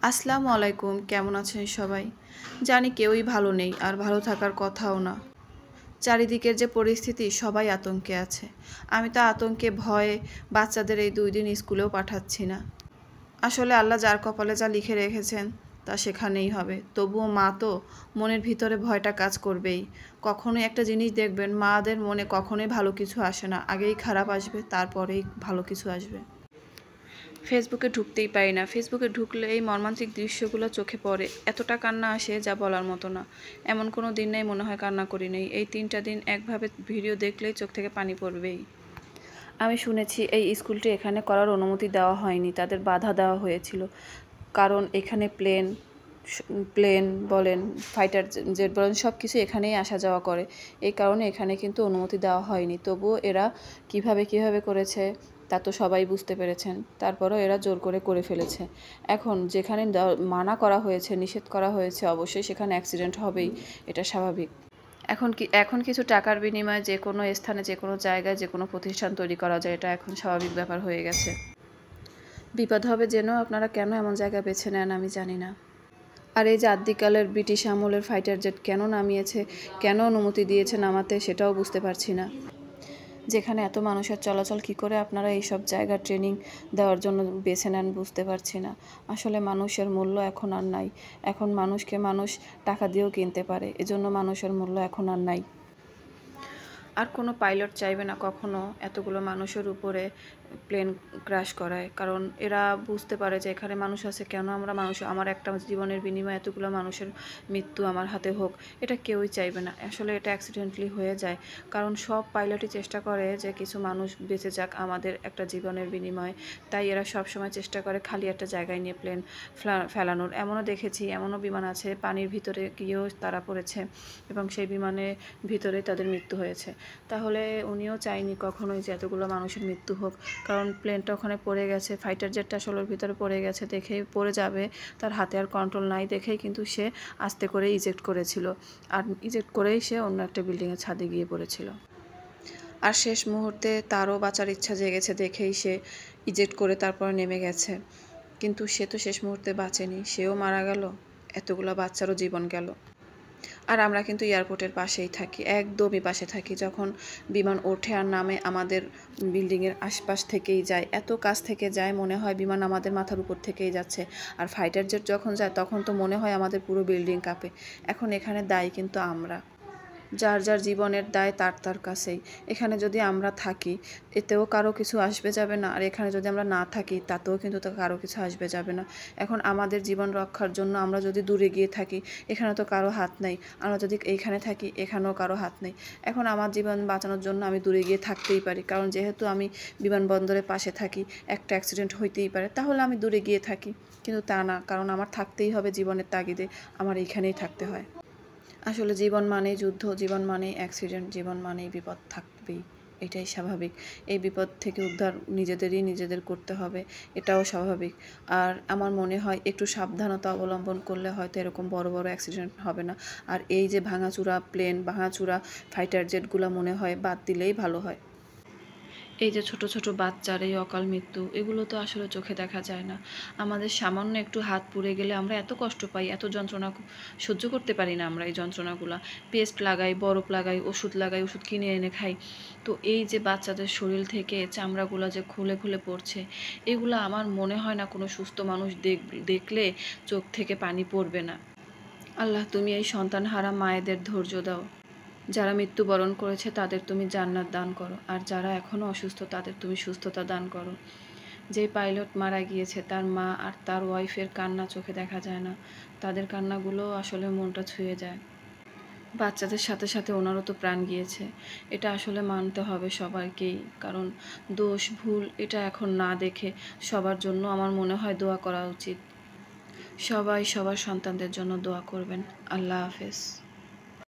আসসালামু আলাইকুম, কেমন আছেন সবাই? জানি কেউই ভালো নেই আর ভালো থাকার কথাও না। চারিদিকের যে পরিস্থিতি সবাই আতঙ্কে আছে। আমি তো আতঙ্কে ভয়ে বাচ্চাদের এই 2 দিন স্কুলেও পাঠাচ্ছি না। আসলে আল্লাহ যার কপালে যা লিখে রেখেছেন তা সেখানেই হবে। তবুও মা তো মনের ভিতরে ভয়টা কাজ করবেই। কখনোই একটা জিনিস দেখবেন মাদের মনে কখনোই ভালো কিছু আসে না। আগেই খারাপ আসবে তারপরেই ভালো কিছু আসবে। ফেসবুকে ঢুকতেই পারি না। ফেসবুকে ঢুকলে এই মর্মান্তিক দৃশ্যগুলো চোখে পড়ে। এতটা কান্না আসে যা বলার মতো না। এমন কোনো দিন নেই মনে হয় কান্না করি নেই। এই 3টা দিন একভাবে ভিডিও দেখলেই চোখ থেকে পানি পড়বেই। আমি শুনেছি এই স্কুলটি এখানে করার অনুমতি দেওয়া হয়নি, তাদের বাধা দেওয়া হয়েছিল। কারণ এখানে প্লেন বলেন, ফাইটার জেট বলেন, সব কিছু এখানেই আসা যাওয়া করে। এই কারণে এখানে কিন্তু অনুমতি দেওয়া হয়নি। তবুও এরা কিভাবে করেছে তা তো সবাই বুঝতে পেরেছেন। তারপরও এরা জোর করে ফেলেছে। এখন যেখানে মানা করা হয়েছে, নিষেধ করা হয়েছে, অবশ্যই সেখানে অ্যাক্সিডেন্ট হবেই, এটা স্বাভাবিক। এখন কিছু টাকার বিনিময়ে যে কোনো স্থানে, যে কোনো জায়গায়, যে কোনো প্রতিষ্ঠান তৈরি করা যায়, এটা এখন স্বাভাবিক ব্যাপার হয়ে গেছে। বিপদ হবে জেনেও আপনারা কেন এমন জায়গা বেছে নেন আমি জানি না। আর এই যে আদ্যিকালের ব্রিটিশ আমলের ফাইটার জেট কেন নামিয়েছে, কেন অনুমতি দিয়েছে নামাতে, সেটাও বুঝতে পারছি না। যেখানে এত মানুষের চলাচল, কী করে আপনারা এইসব জায়গা ট্রেনিং দেওয়ার জন্য বেছে নেন বুঝতে পারছি না। আসলে মানুষের মূল্য এখন আর নাই। এখন মানুষকে মানুষ টাকা দিয়েও কিনতে পারে, এজন্য মানুষের মূল্য এখন আর নাই। আর কোনো পাইলট চাইবে না কখনো এতগুলো মানুষের উপরে প্লেন ক্র্যাশ করায়। কারণ এরা বুঝতে পারে যে এখানে মানুষ আছে, কেন আমরা মানুষ, আমার একটা জীবনের বিনিময়ে এতগুলো মানুষের মৃত্যু আমার হাতে হোক, এটা কেউই চাইবে না। আসলে এটা অ্যাক্সিডেন্টলি হয়ে যায়। কারণ সব পাইলটই চেষ্টা করে যে কিছু মানুষ বেঁচে যাক আমাদের একটা জীবনের বিনিময়ে। তাই এরা সবসময় চেষ্টা করে খালি একটা জায়গায় নিয়ে প্লেন ফেলানোর। এমনও দেখেছি, এমনও বিমান আছে পানির ভিতরে গিয়েও তারা পড়েছে এবং সেই বিমানের ভিতরে তাদের মৃত্যু হয়েছে। তাহলে উনিও চায়নি কখনোই যে এতগুলো মানুষের মৃত্যু হোক। কারণ প্লেনটা ওখানে পড়ে গেছে, ফাইটার জেটটা আসলে ওর ভিতরে পড়ে গেছে দেখেই, পড়ে যাবে তার হাতে আর কন্ট্রোল নাই দেখেই কিন্তু সে আস্তে করে ইজেক্ট করেছিল। আর ইজেক্ট করেই সে অন্য একটা বিল্ডিংয়ের ছাদে গিয়ে পড়েছিল। আর শেষ মুহূর্তে তারও বাঁচার ইচ্ছা জেগেছে দেখেই সে ইজেক্ট করে তারপর নেমে গেছে। কিন্তু সে তো শেষ মুহূর্তে বাঁচেনি, সেও মারা গেল, এতগুলো বাচ্চারও জীবন গেল। আর আমরা কিন্তু এয়ারপোর্টের পাশেই থাকি, একদমই পাশে থাকি। যখন বিমান ওঠে আর নামে আমাদের বিল্ডিংয়ের আশপাশ থেকেই যায়, এত কাছ থেকে যায় মনে হয় বিমান আমাদের মাথার উপর থেকেই যাচ্ছে। আর ফাইটার জেট যখন যায় তখন তো মনে হয় আমাদের পুরো বিল্ডিং কাঁপে। এখন এখানে দায়ী কিন্তু আমরা। যার যার জীবনের দায় তার কাছেই। এখানে যদি আমরা থাকি এতেও কারো কিছু আসবে যাবে না, আর এখানে যদি আমরা না থাকি তাতেও কিন্তু কারো কিছু আসবে যাবে না। এখন আমাদের জীবন রক্ষার জন্য আমরা যদি দূরে গিয়ে থাকি, এখানে তো কারো হাত নেই। আমরা যদি এইখানে থাকি, এখানেও কারো হাত নেই। এখন আমার জীবন বাঁচানোর জন্য আমি দূরে গিয়ে থাকতেই পারি, কারণ যেহেতু আমি বিমানবন্দরের পাশে থাকি, একটা অ্যাক্সিডেন্ট হইতেই পারে, তাহলে আমি দূরে গিয়ে থাকি। কিন্তু তা না, কারণ আমার থাকতেই হবে জীবনের তাগিদে, আমার এইখানেই থাকতে হয়। আসলে জীবন মানেই যুদ্ধ, জীবন মানেই অ্যাক্সিডেন্ট, জীবন মানেই বিপদ থাকবেই, এটাই স্বাভাবিক। এই বিপদ থেকে উদ্ধার নিজেদের করতে হবে, এটাও স্বাভাবিক। আর আমার মনে হয় একটু সাবধানতা অবলম্বন করলে হয়তো এরকম বড় অ্যাক্সিডেন্ট হবে না। আর এই যে ভাঙাচুরা প্লেন, ভাঙাচুরা ফাইটার জেটগুলো মনে হয় বাদ দিলেই ভালো হয়। এই যে ছোট ছোট বাচ্চার এই অকাল মৃত্যু, এগুলো তো আসলে চোখে দেখা যায় না। আমাদের সামান্য একটু হাত পুড়ে গেলে আমরা এত কষ্ট পাই, এত যন্ত্রণা সহ্য করতে পারি না আমরা এই যন্ত্রণাগুলো। পেস্ট লাগাই, বরফ লাগাই, লাগাই, ওষুধ কিনে এনে খাই। তো এই যে বাচ্চাদের শরীর থেকে চামড়াগুলো যে খুলে পড়ছে, এগুলো আমার মনে হয় না কোনো সুস্থ মানুষ দেখলে চোখ থেকে পানি পড়বে না। আল্লাহ, তুমি এই সন্তানহারা মায়েদের ধৈর্য দাও। যারা মৃত্যুবরণ করেছে তাদের তুমি জান্নাত দান করো, আর যারা এখনও অসুস্থ তাদের তুমি সুস্থতা দান করো। যে পাইলট মারা গিয়েছে তার মা আর তার ওয়াইফের কান্না চোখে দেখা যায় না, তাদের কান্নাগুলো আসলে মনটা ছুঁয়ে যায়। বাচ্চাদের সাথে সাথে ওনারও তো প্রাণ গিয়েছে, এটা আসলে মানতে হবে সবাইকেই। কারণ দোষ ভুল এটা এখন না দেখে সবার জন্য আমার মনে হয় দোয়া করা উচিত। সবাই সবার সন্তানদের জন্য দোয়া করবেন। আল্লাহ হাফেজ।